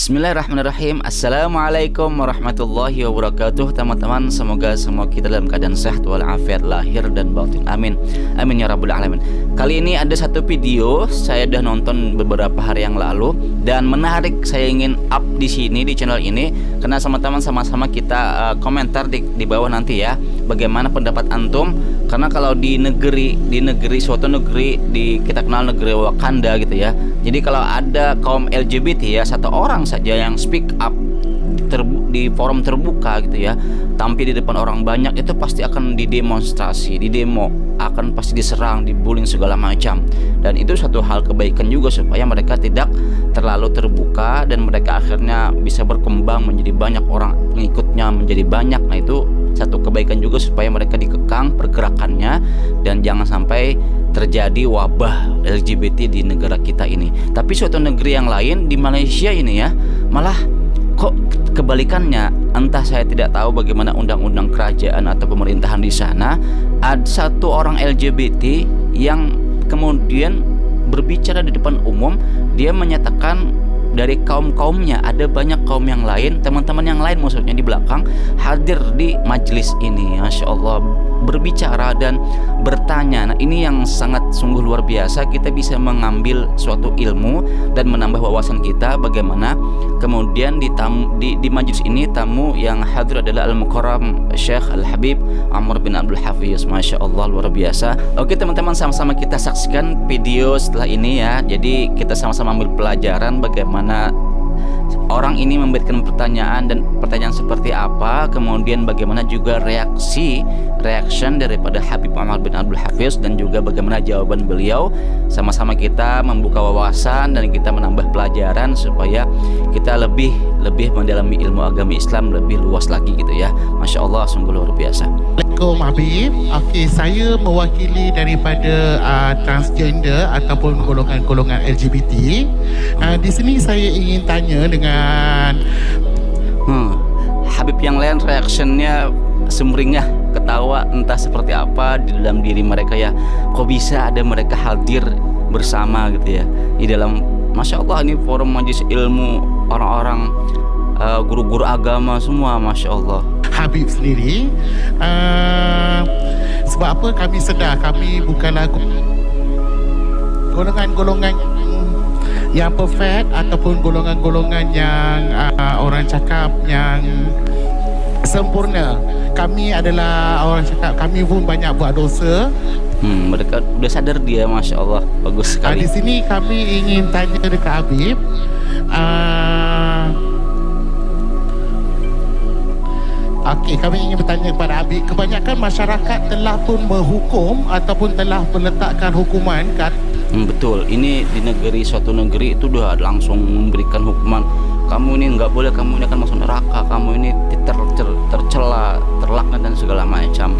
Bismillahirrahmanirrahim. Assalamualaikum warahmatullahi wabarakatuh. Teman-teman, semoga semua kita dalam keadaan sehat walafiat lahir dan batin. Amin. Amin ya rabbal alamin. Kali ini ada satu video saya udah nonton beberapa hari yang lalu dan menarik, saya ingin up di sini di channel ini karena teman-teman sama-sama kita komentar di bawah nanti ya. Bagaimana pendapat antum? Karena kalau di suatu negeri kita kenal negeri Wakanda gitu ya. Jadi kalau ada kaum LGBT ya, satu orang saja yang speak up di forum terbuka gitu ya, tampil di depan orang banyak, itu pasti akan didemonstrasi, didemo, akan pasti diserang, dibullying segala macam. Dan itu satu hal kebaikan juga supaya mereka tidak terlalu terbuka dan mereka akhirnya bisa berkembang menjadi banyak orang pengikutnya, menjadi banyak. Nah itu satu kebaikan juga supaya mereka dikekang pergerakannya dan jangan sampai terjadi wabah LGBT di negara kita ini. Tapi suatu negeri yang lain di Malaysia ini ya, malah kok kebalikannya. Entah, saya tidak tahu bagaimana undang-undang kerajaan atau pemerintahan di sana. Ada satu orang LGBT yang kemudian berbicara di depan umum, dia menyatakan dari kaum-kaumnya, ada banyak kaum yang lain, teman-teman yang lain maksudnya, di belakang hadir di majelis ini, Masya Allah, berbicara dan bertanya. Nah ini yang sangat sungguh luar biasa, kita bisa mengambil suatu ilmu dan menambah wawasan kita. Bagaimana kemudian di majelis ini tamu yang hadir adalah Al-Mukarram Syekh Al-Habib Amr bin Abdul Hafiz, Masya Allah, luar biasa. Oke teman-teman, sama-sama kita saksikan video setelah ini ya. Jadi kita sama-sama ambil pelajaran bagaimana orang ini memberikan pertanyaan dan pertanyaan seperti apa, kemudian bagaimana juga reaction daripada Habib Amr bin Abdul Hafiz dan juga bagaimana jawaban beliau. Sama-sama kita membuka wawasan dan kita menambah pelajaran supaya kita lebih mendalami ilmu agama Islam lebih luas lagi gitu ya. Masya Allah, sungguh luar biasa. Assalamualaikum Habib. Okey, saya mewakili daripada transgender ataupun golongan-golongan LGBT. Di sini saya ingin tanya dengan Habib yang lain reactionnya sumringah, ketawa entah seperti apa di dalam diri mereka ya. Kok bisa ada mereka hadir bersama gitu ya di dalam, Masya Allah, ini forum majelis ilmu orang-orang guru-guru agama semua, Masya Allah. Habib sendiri, sebab apa kami sedar kami bukanlah golongan-golongan yang perfect ataupun golongan-golongan yang orang cakap yang sempurna. Kami adalah orang cakap kami pun banyak buat dosa. Mereka udah sadar dia, Masya Allah, bagus sekali. Di sini kami ingin tanya dekat Habib, okey, kami ingin bertanya kepada Habib, kebanyakan masyarakat telah pun menghukum ataupun telah meletakkan hukuman kat betul, ini di suatu negeri itu udah langsung memberikan hukuman. Kamu ini nggak boleh, kamu ini akan masuk neraka, kamu ini tercela, terlaknat dan segala macam.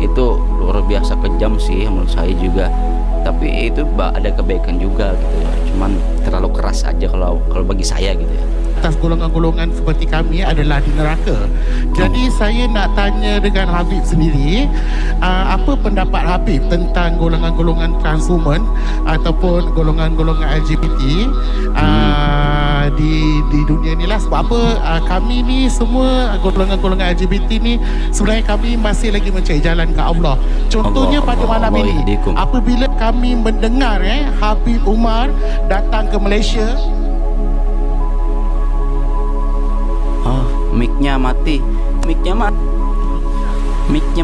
Itu luar biasa kejam sih menurut saya juga. Tapi itu ada kebaikan juga gitu ya. Cuman terlalu keras aja kalau bagi saya gitu ya. Atas golongan-golongan seperti kami adalah di neraka. Jadi saya nak tanya dengan Habib sendiri, apa pendapat Habib tentang golongan-golongan transhuman ataupun golongan-golongan LGBT di dunia ni lah. Sebab apa kami ni semua golongan-golongan LGBT ni sebenarnya kami masih lagi mencari jalan ke Allah. Contohnya pada malam ini, apabila kami mendengar Habib Umar datang ke Malaysia, mic-nya mati, mic-nya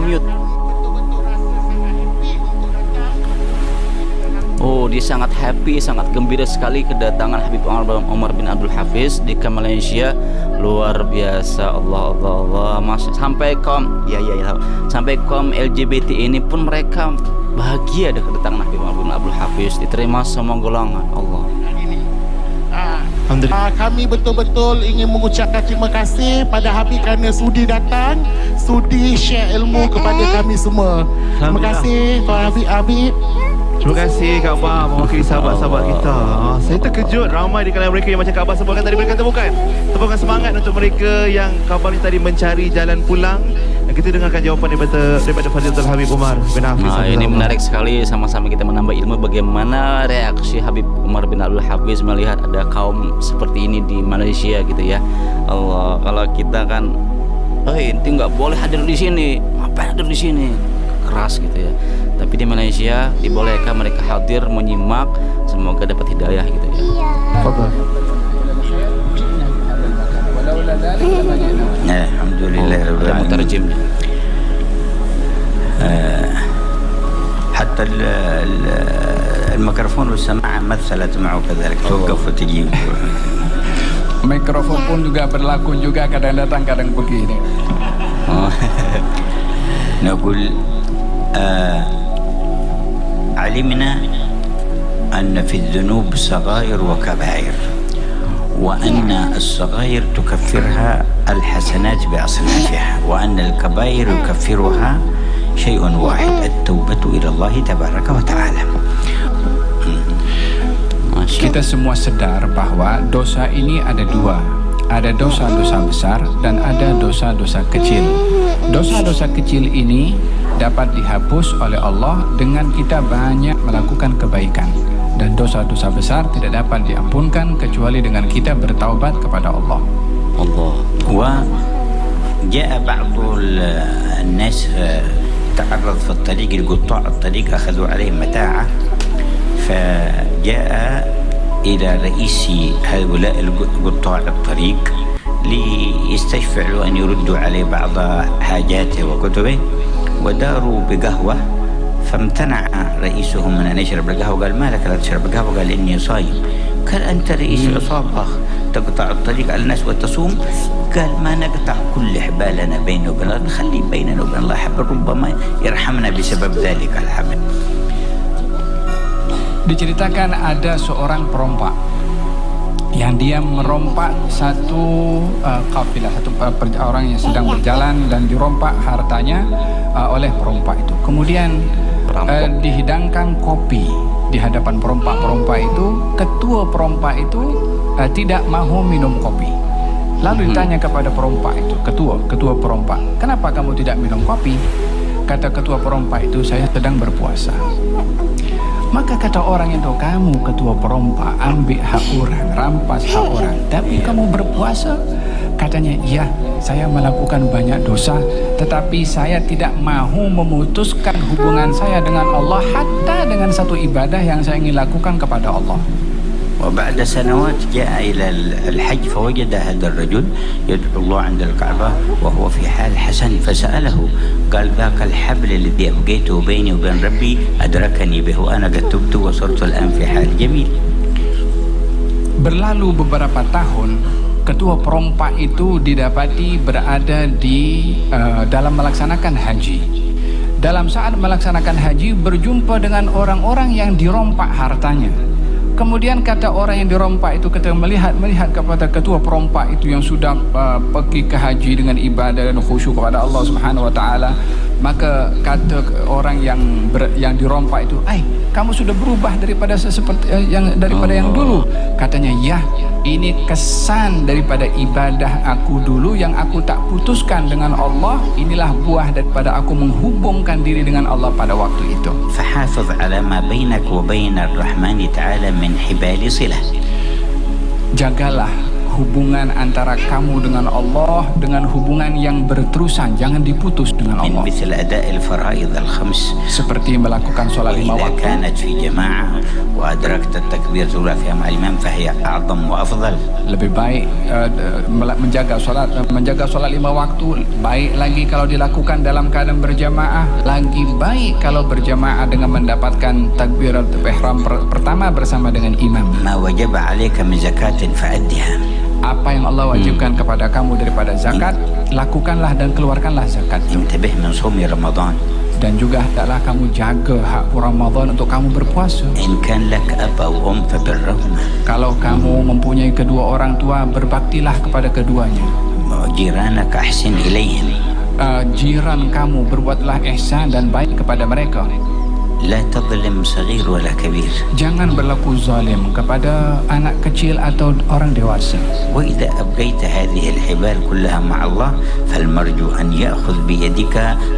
mute. Oh, dia sangat happy, sangat gembira sekali kedatangan Habib Umar bin Abdul Hafiz di Malaysia. Luar biasa, Allah. Sampai kaum LGBT ini pun mereka bahagia ada kedatangan Habib Umar bin Abdul Hafiz, diterima semua golongan. Allah. Kami betul-betul ingin mengucapkan terima kasih pada Habib kerana sudi datang, sudi share ilmu kepada kami semua. Terima kasih Tuan Habib. Terima kasih Kak Abah mewakili sahabat-sahabat kita. Saya terkejut ramai di kalangan mereka yang macam Kak Abah sebutkan tadi, berikan tepukan semangat untuk mereka yang Kak Abah ni tadi mencari jalan pulang Kita dengarkan jawapan daripada Fadilatul Habib Umar bin Hafiz. Nah, ini menarik sekali, sama-sama kita menambah ilmu bagaimana reaksi Habib Umar bin Abdul Hafiz melihat ada kaum seperti ini di Malaysia gitu ya. Allah, kalau kita kan, inti nggak boleh hadir di sini, ngapain hadir di sini, keras gitu ya. Tapi di Malaysia dibolehkan mereka hadir menyimak, semoga dapat hidayah gitu ya. Fadhal. Alhamdulillah Ada mutarjimnya. حتى الميكروفون والسماعة مثلت معه كذلك توقف وتجي. Mikrofon pun juga berlaku juga, kadang datang kadang pergi. نقول علمنا أن في الذنوب صغائر وكبائر، وأن الصغائر تكفرها الحسنات بأصنافها، وأن الكبائر يكفرها شيء واحد، التوبة إلى الله تبارك وتعالى. Kita semua sadar bahwa dosa ini ada dua. Ada dosa-dosa besar dan ada dosa-dosa kecil. Dosa-dosa kecil ini dapat dihapus oleh Allah dengan kita banyak melakukan kebaikan. Dan dosa-dosa besar tidak dapat diampunkan kecuali dengan kita bertaubat kepada Allah. وجاء بعض الناس تعرض في الطريق، القطاع الطريق أخذوا عليه متاعة، فجاء إلى رئيس هؤلاء قطاع الطريق ليستشفع له أن يردوا عليه بعض حاجاته وكتبه، وداروا بقهوة، فامتنع رئيسهم من أن يشرب القهوة. قال ما لك لا تشرب القهوة؟ قال إني صايم. قال أنت رئيس عصابة تقطع الطريق على الناس وتصوم؟ قال ما نقطع كل حبالنا بيننا وبين الله، نخلي بيننا وبين الله حبل، ربما يرحمنا بسبب ذلك الحبل. Diceritakan ada seorang perompak yang dia merompak satu kafilah, satu orang yang sedang berjalan, dan dirompak hartanya oleh perompak itu. Kemudian dihidangkan kopi di hadapan perompak-perompak itu. Ketua perompak itu tidak mahu minum kopi. Lalu ditanya kepada perompak itu, ketua perompak, kenapa kamu tidak minum kopi? Kata ketua perompak itu, saya sedang berpuasa. Maka kata orang itu, kamu ketua perompak, ambil hak orang, rampas hak orang, tapi kamu berpuasa? Katanya, iya, saya melakukan banyak dosa, tetapi saya tidak mahu memutuskan hubungan saya dengan Allah, hatta dengan satu ibadah yang saya ingin lakukan kepada Allah. وبعد سنوات جاء إلى الحج فوجد هذا الرجل يدعو الله عند الكعبة وهو في حال حسن، فسأله قال ذاك الحبل الذي أبقيته بيني وبين ربي أدركني به وأنا قد تبت وصرت الآن في حال جميل. Berlalu beberapa tahun, ketua perompak itu didapati berada di dalam melaksanakan haji. Dalam saat melaksanakan haji berjumpa dengan orang-orang yang dirompak hartanya. Kemudian kata orang yang dirompak itu, ketika melihat kepada ketua perompak itu yang sudah pergi ke haji dengan ibadah dan khusyuk kepada Allah Subhanahu wa taala, maka kata orang yang dirompak itu, kamu sudah berubah daripada yang dulu. Katanya, ya, ini kesan daripada ibadah aku dulu yang aku tak putuskan dengan Allah. Inilah buah daripada aku menghubungkan diri dengan Allah pada waktu itu. فحافظ على ما بينك وبين الرحمن تعالى من حبال صلة. Jagalah hubungan antara kamu dengan Allah dengan hubungan yang berterusan, jangan diputus dengan Allah. من مثل أداء الفرائض الخمس. Seperti melakukan sholat 5 وإذا waktu. كانت في جماعة وأدركت التكبيرة الأولى فيها مع الإمام فهي أعظم وأفضل. Lebih baik menjaga sholat 5 waktu. Baik lagi kalau dilakukan dalam keadaan berjamaah. Lagi baik kalau berjamaah dengan mendapatkan takbiratul ihram pertama bersama dengan imam. ما وجب عليك من زكاة فأدها. Apa yang Allah wajibkan kepada kamu daripada zakat, lakukanlah dan keluarkanlah zakat. انتبه من صوم رمضان. Dan juga hendaklah kamu jaga hak Ramadan untuk kamu berpuasa. إن كان لك أب أو أم فبرهما. Kalau kamu mempunyai kedua orang tua, berbaktilah kepada keduanya. جيرانك أحسن إليهم. Jiran kamu, berbuatlah ihsan dan baik kepada mereka. لا تظلم صغير ولا كبير. Jangan berlaku zalim kepada anak kecil atau orang dewasa. وإذا أبقيت هذه الحبال كلها مع الله فالمرجو أن يأخذ بيدك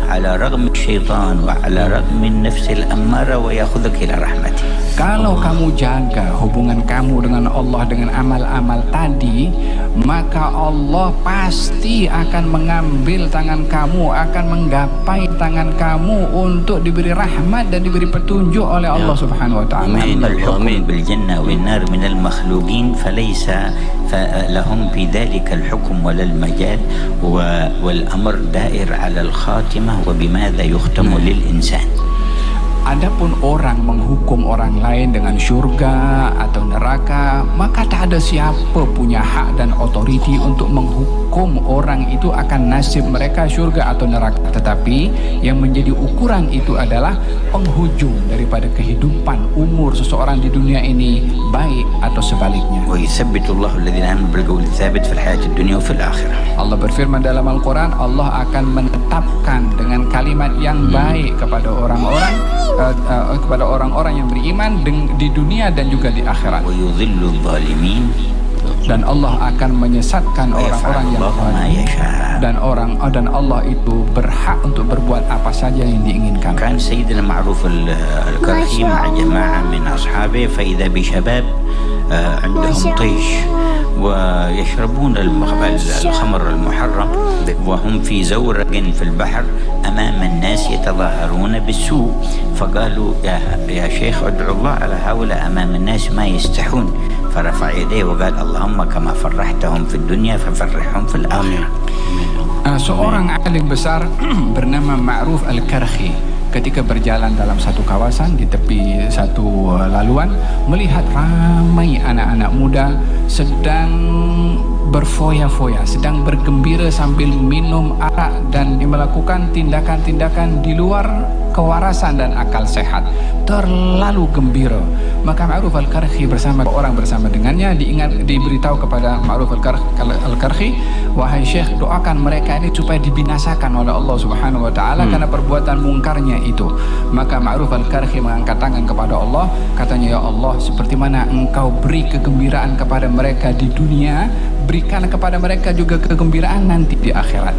على رغم الشيطان وعلى رغم النفس الأمارة ويأخذك إلى رحمته. Kalau kamu jaga hubungan kamu dengan Allah dengan amal-amal tadi, maka Allah pasti akan mengambil tangan kamu, akan menggapai tangan kamu untuk diberi rahmat dan diberi petunjuk oleh Allah Subhanahu wa taala. أما الحكم بالجنة والنار من المخلوقين فليس لهم في ذلك الحكم ولا المجال والأمر دائر على الخاتمة وبماذا يختم للإنسان. Adapun orang menghukum orang lain dengan syurga atau neraka, maka tak ada siapa punya hak dan otoriti untuk menghukum orang itu akan nasib mereka syurga atau neraka. Tetapi yang menjadi ukuran itu adalah penghujung daripada kehidupan umur seseorang di dunia ini, baik atau sebaliknya. ويثبت الله الذين آمنوا بالقول الثابت في الحياة الدنيا وفي الآخرة. Allah berfirman dalam Al-Quran, Allah akan menetapkan dengan kalimat yang baik kepada orang-orang yang beriman di dunia dan juga di akhirat. ويضل الظالمين. Dan Allah akan menyesatkan orang-orang yang zalim. Dan Allah itu berhak untuk berbuat apa saja yang diinginkan. كان سيدنا معروف الكرخي مع جماعة من أصحابه فإذا بشباب عندهم طيش ويشربون الخمر المحرم وهم في زورق في البحر أمام الناس يتظاهرون بالسوء فقالوا يا شيخ ادعو الله على هؤلاء أمام الناس ما يستحون فرفع يديه وقال اللهم كما فرحتهم في الدنيا ففرحهم في الآخرة. Seorang alim besar bernama Ma'ruf Al-Karhi ketika berjalan dalam satu kawasan di tepi satu laluan, melihat ramai anak-anak muda sedang berfoya-foya, sedang bergembira sambil minum arak dan melakukan tindakan-tindakan di luar kewarasan dan akal sehat, terlalu gembira. Maka Ma'ruf Al-Karhi bersama orang bersama dengannya diberitahu kepada Ma'ruf Al-Karhi, wahai Syekh, doakan mereka ini supaya dibinasakan oleh Allah Subhanahu wa taala karena perbuatan mungkarnya itu. Maka Ma'ruf Al-Karhi mengangkat tangan kepada Allah, katanya, ya Allah, seperti mana engkau beri kegembiraan kepada mereka di dunia, berikan kepada mereka juga kegembiraan nanti di akhirat.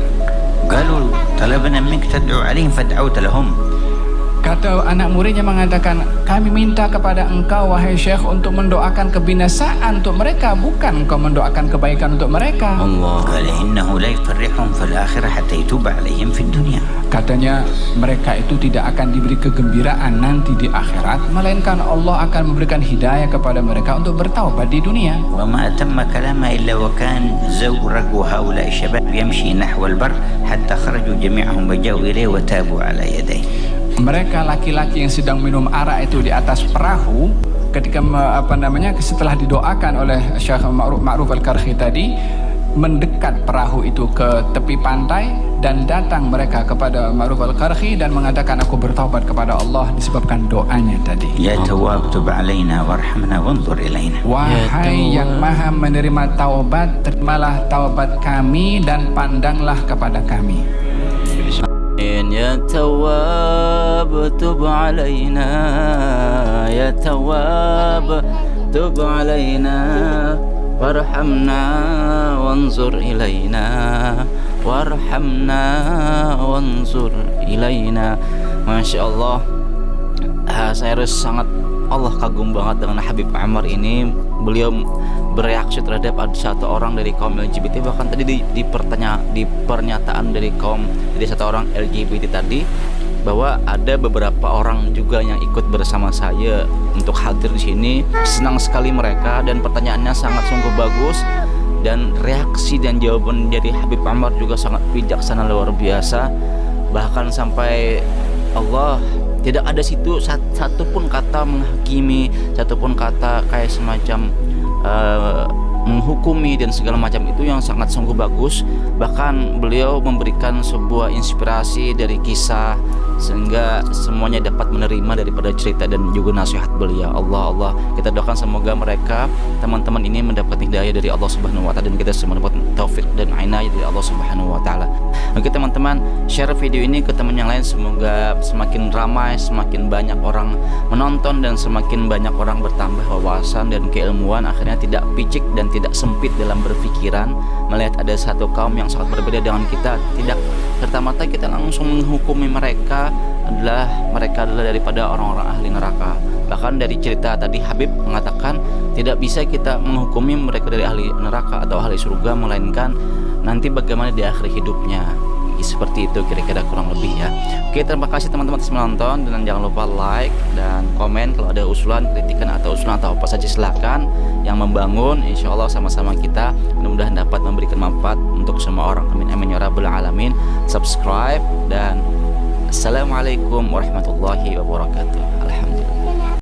قالوا طلبنا منك تدعو عليهم فدعوت لهم. Kata anak muridnya mengatakan, kami minta kepada engkau wahai Syekh untuk mendoakan kebinasaan untuk mereka, bukan engkau mendoakan kebaikan untuk mereka. قال إنه لا يفرحهم في الآخرة حتى يتوب عليهم في الدنيا. Katanya mereka itu tidak akan diberi kegembiraan nanti di akhirat, melainkan Allah akan memberikan hidayah kepada mereka untuk bertaubat di dunia. وما أتم كلامه إلا وكان زورق هؤلاء الشباب يمشي نحو البر حتى خرجوا جميعهم وجاءوا إليه وتابوا على يديه. Mereka laki-laki yang sedang minum arak itu di atas perahu, ketika setelah didoakan oleh Syekh Ma'ruf Al-Karhi tadi, mendekat perahu itu ke tepi pantai dan datang mereka kepada Ma'ruf Al-Karhi dan mengatakan, aku bertaubat kepada Allah disebabkan doanya tadi. Ya Tawwab tub alaina warhamna wanzur ilaina. Wahai yang maha menerima taubat, terimalah taubat kami dan pandanglah kepada kami. Ya Tawwab tub alaina, ya Tawwab tub alaina, warhamna wanzur ilaina, warhamna wanzur ilaina. Masya Allah, saya harus sangat Allah kagum banget dengan Habib Ammar ini. Beliau bereaksi terhadap ada satu orang dari kaum LGBT, bahkan tadi di pernyataan dari satu orang LGBT tadi, bahwa ada beberapa orang juga yang ikut bersama saya untuk hadir di sini. Senang sekali mereka dan pertanyaannya sangat sungguh bagus, dan reaksi dan jawaban dari Habib Ammar juga sangat bijaksana luar biasa. Bahkan sampai Allah tidak ada situ satupun kata menghakimi, satupun kata kayak semacam menghukumi dan segala macam itu, yang sangat sungguh bagus. Bahkan beliau memberikan sebuah inspirasi dari kisah sehingga semuanya dapat menerima daripada cerita dan juga nasihat beliau. Allah kita doakan semoga mereka teman-teman ini mendapat hidayah dari Allah Subhanahu wa taala dan kita semua mendapat taufik dan inayah dari Allah Subhanahu wa taala. Oke teman-teman, share video ini ke teman yang lain, semoga semakin ramai, semakin banyak orang menonton dan semakin banyak orang bertambah wawasan dan keilmuan, akhirnya tidak picik dan tidak sempit dalam berpikiran melihat ada satu kaum yang sangat berbeda dengan kita, tidak serta-merta kita langsung menghukumi mereka adalah daripada orang-orang ahli neraka. Bahkan dari cerita tadi Habib mengatakan tidak bisa kita menghukumi mereka dari ahli neraka atau ahli surga, melainkan nanti bagaimana di akhir hidupnya. Seperti itu kira-kira kurang lebih ya. Oke, terima kasih teman-teman atas menonton, dan jangan lupa like dan komen kalau ada usulan, kritikan atau apa saja silakan yang membangun. Insya Allah sama-sama kita mudah-mudahan dapat memberikan manfaat untuk semua orang. Amin amin ya rabbal alamin. Subscribe dan assalamualaikum warahmatullahi wabarakatuh. Alhamdulillah.